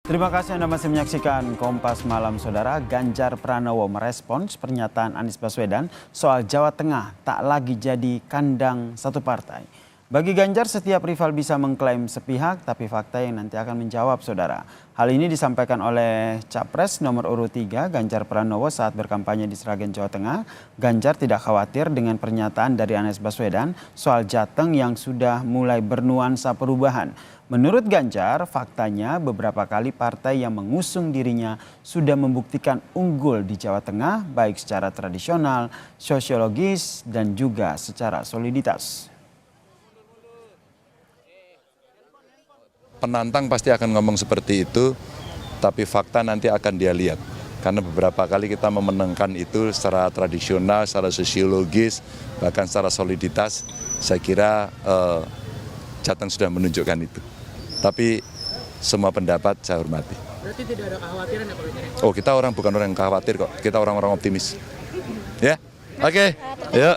Terima kasih Anda masih menyaksikan Kompas Malam, Saudara. Ganjar Pranowo merespons pernyataan Anies Baswedan soal Jawa Tengah tak lagi jadi kandang satu partai. Bagi Ganjar, setiap rival bisa mengklaim sepihak, tapi fakta yang nanti akan menjawab, Saudara. Hal ini disampaikan oleh Capres nomor urut 3 Ganjar Pranowo saat berkampanye di Sragen, Jawa Tengah. Ganjar tidak khawatir dengan pernyataan dari Anies Baswedan soal Jateng yang sudah mulai bernuansa perubahan. Menurut Ganjar, faktanya beberapa kali partai yang mengusung dirinya sudah membuktikan unggul di Jawa Tengah, baik secara tradisional, sosiologis, dan juga secara soliditas. Penantang pasti akan ngomong seperti itu, tapi fakta nanti akan dia lihat. Karena beberapa kali kita memenangkan itu secara tradisional, secara sosiologis, bahkan secara soliditas, saya kira Jateng sudah menunjukkan itu. Tapi semua pendapat saya hormati. Berarti tidak ada kekhawatiran ya Pak Ganjar? Oh, kita bukan orang yang khawatir kok, kita orang-orang optimis. Ya, oke. Yuk.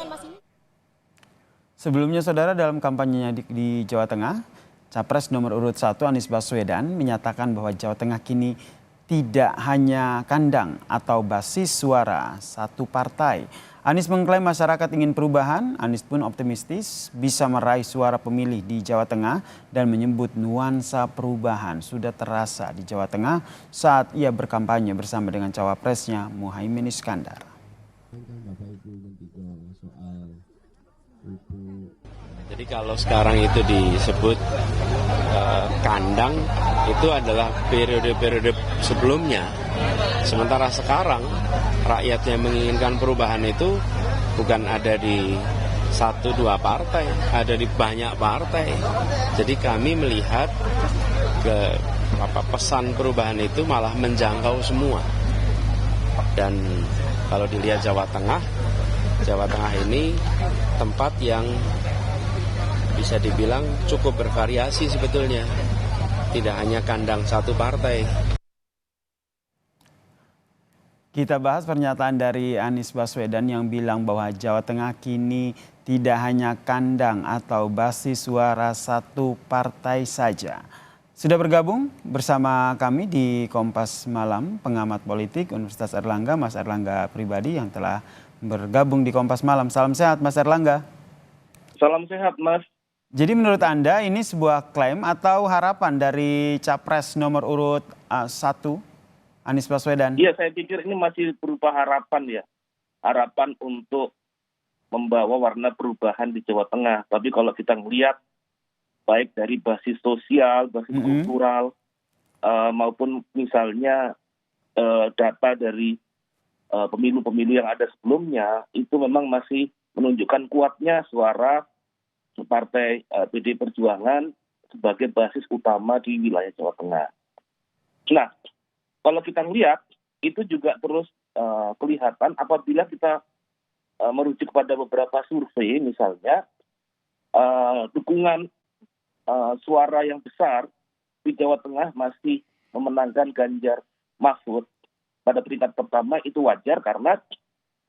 Sebelumnya, Saudara, dalam kampanyenya di Jawa Tengah, Capres nomor urut 1 Anies Baswedan menyatakan bahwa Jawa Tengah kini tidak hanya kandang atau basis suara satu partai. Anies mengklaim masyarakat ingin perubahan. Anies pun optimistis bisa meraih suara pemilih di Jawa Tengah dan menyebut nuansa perubahan sudah terasa di Jawa Tengah saat ia berkampanye bersama dengan cawapresnya Muhaimin Iskandar. Jadi kalau sekarang itu disebut kandang, itu adalah periode-periode sebelumnya. Sementara sekarang rakyat yang menginginkan perubahan itu bukan ada di 1-2 partai, ada di banyak partai. Jadi kami melihat pesan perubahan itu malah menjangkau semua. Dan kalau dilihat Jawa Tengah ini tempat yang bisa dibilang cukup bervariasi sebetulnya. Tidak hanya kandang satu partai. Kita bahas pernyataan dari Anies Baswedan yang bilang bahwa Jawa Tengah kini tidak hanya kandang atau basis suara satu partai saja. Sudah bergabung bersama kami di Kompas Malam pengamat politik Universitas Airlangga, Mas Airlangga Pribadi yang telah bergabung di Kompas Malam. Salam sehat, Mas Airlangga. Salam sehat, Mas. Jadi menurut Anda ini sebuah klaim atau harapan dari Capres nomor urut 1 Anies Baswedan? Iya, saya pikir ini masih berupa harapan ya. Harapan untuk membawa warna perubahan di Jawa Tengah. Tapi kalau kita melihat baik dari basis sosial, basis kultural, maupun misalnya data dari pemilu-pemilu yang ada sebelumnya, itu memang masih menunjukkan kuatnya suara Partai PDI Perjuangan sebagai basis utama di wilayah Jawa Tengah. Nah, kalau kita melihat itu juga terus kelihatan apabila kita merujuk kepada beberapa survei, misalnya dukungan suara yang besar di Jawa Tengah masih memenangkan Ganjar Mahfud pada peringkat pertama. Itu wajar karena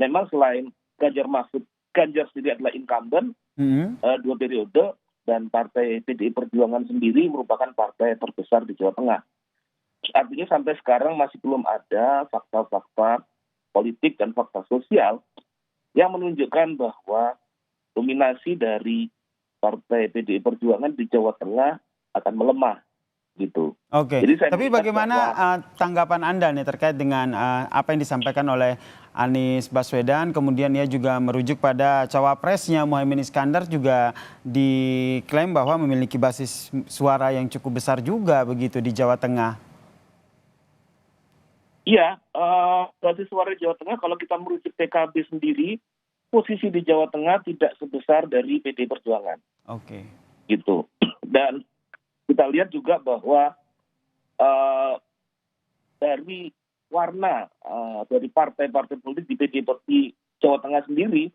memang selain Ganjar Mahfud, Ganjar sendiri adalah incumbent 2 periode, dan Partai PDI Perjuangan sendiri merupakan partai terbesar di Jawa Tengah. Artinya sampai sekarang masih belum ada fakta-fakta politik dan fakta sosial yang menunjukkan bahwa dominasi dari Partai PDI Perjuangan di Jawa Tengah akan melemah. Gitu. Oke, tapi bagaimana tanggapan Anda nih terkait dengan apa yang disampaikan oleh Anies Baswedan, kemudian ia juga merujuk pada cawapresnya Muhaimin Iskandar juga diklaim bahwa memiliki basis suara yang cukup besar juga begitu di Jawa Tengah. Iya, basis suara di Jawa Tengah kalau kita merujuk PKB sendiri, posisi di Jawa Tengah tidak sebesar dari PDI Perjuangan. Oke. Gitu. Dan kita lihat juga bahwa dari warna dari partai-partai politik di PDI Jawa Tengah sendiri,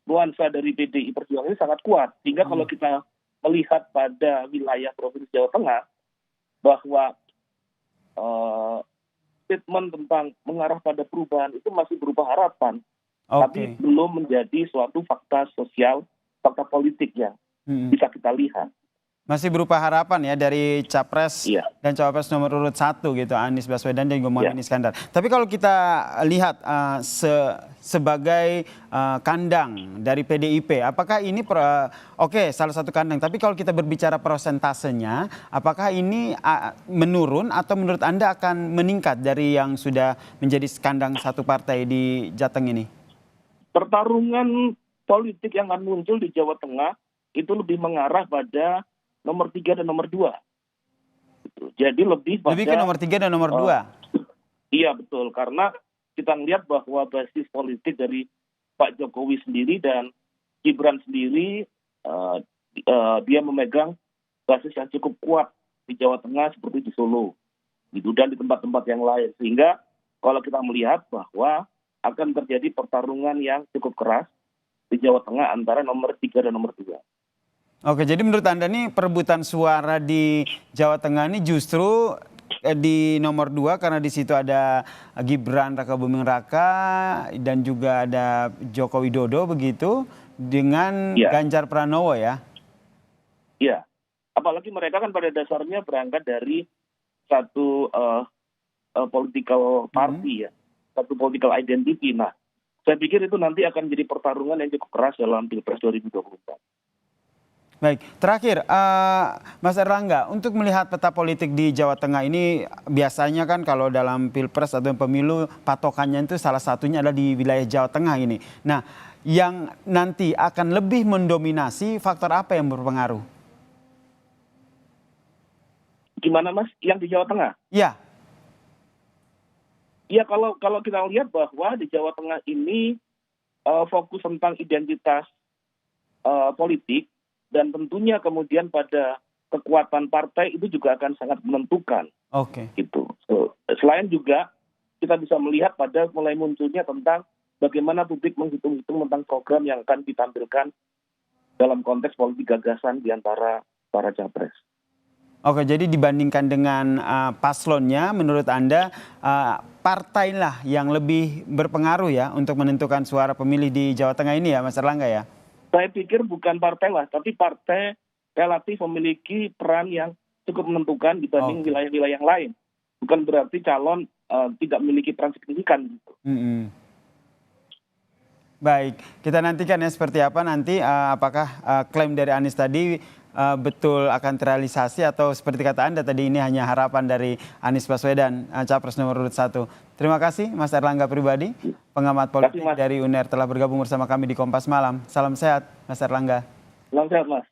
nuansa dari PDI Perjuangan ini sangat kuat. Sehingga kalau kita melihat pada wilayah Provinsi Jawa Tengah, bahwa statement tentang mengarah pada perubahan itu masih berupa harapan. Tapi belum menjadi suatu fakta sosial, fakta politik yang bisa kita lihat. Masih berupa harapan ya dari capres Iya. dan cawapres nomor urut 1 gitu, Anies Baswedan dan juga Muhaimin Iya. Iskandar. Tapi kalau kita lihat sebagai kandang dari PDIP, apakah ini oke salah satu kandang, tapi kalau kita berbicara prosentasenya, apakah ini menurun atau menurut Anda akan meningkat dari yang sudah menjadi kandang satu partai di Jateng ini? Pertarungan politik yang akan muncul di Jawa Tengah itu lebih mengarah pada nomor 3 dan nomor 2. Jadi lebih Lebih ke nomor 3 dan nomor 2. Iya betul, karena kita melihat bahwa basis politik dari Pak Jokowi sendiri dan Gibran sendiri dia memegang basis yang cukup kuat di Jawa Tengah seperti di Solo, gitu, dan di tempat-tempat yang lain. Sehingga kalau kita melihat bahwa akan terjadi pertarungan yang cukup keras di Jawa Tengah antara nomor 3 dan nomor 2. Oke, jadi menurut Anda nih perebutan suara di Jawa Tengah ini justru di nomor 2 karena di situ ada Gibran Rakabuming Raka dan juga ada Joko Widodo begitu dengan Ganjar Pranowo ya? Iya, apalagi mereka kan pada dasarnya berangkat dari satu political party ya, satu political identity. Nah, saya pikir itu nanti akan jadi pertarungan yang cukup keras dalam Pilpres 2024. Baik, terakhir Mas Erlangga, untuk melihat peta politik di Jawa Tengah ini biasanya kan kalau dalam Pilpres atau pemilu patokannya itu salah satunya adalah di wilayah Jawa Tengah ini. Nah, yang nanti akan lebih mendominasi faktor apa yang berpengaruh? Gimana Mas, yang di Jawa Tengah? Iya. Ya kalau kita lihat bahwa di Jawa Tengah ini fokus tentang identitas politik, dan tentunya kemudian pada kekuatan partai itu juga akan sangat menentukan. Oke. Gitu. Selain juga kita bisa melihat pada mulai munculnya tentang bagaimana publik menghitung-hitung tentang program yang akan ditampilkan dalam konteks politik gagasan di antara para capres. Oke, jadi dibandingkan dengan paslonnya, menurut Anda partai lah yang lebih berpengaruh ya untuk menentukan suara pemilih di Jawa Tengah ini ya, Mas Erlangga ya? Saya pikir bukan partai lah, tapi partai relatif memiliki peran yang cukup menentukan dibanding wilayah-wilayah yang lain. Bukan berarti calon tidak memiliki peran signifikan. Gitu. Baik, kita nantikan ya seperti apa nanti apakah klaim dari Anies tadi betul akan terrealisasi atau seperti kata Anda tadi ini hanya harapan dari Anies Baswedan, capres nomor urut 1. Terima kasih Mas Erlangga Pribadi, pengamat politik dari UNER telah bergabung bersama kami di Kompas Malam. Salam sehat Mas Erlangga. Salam sehat Mas.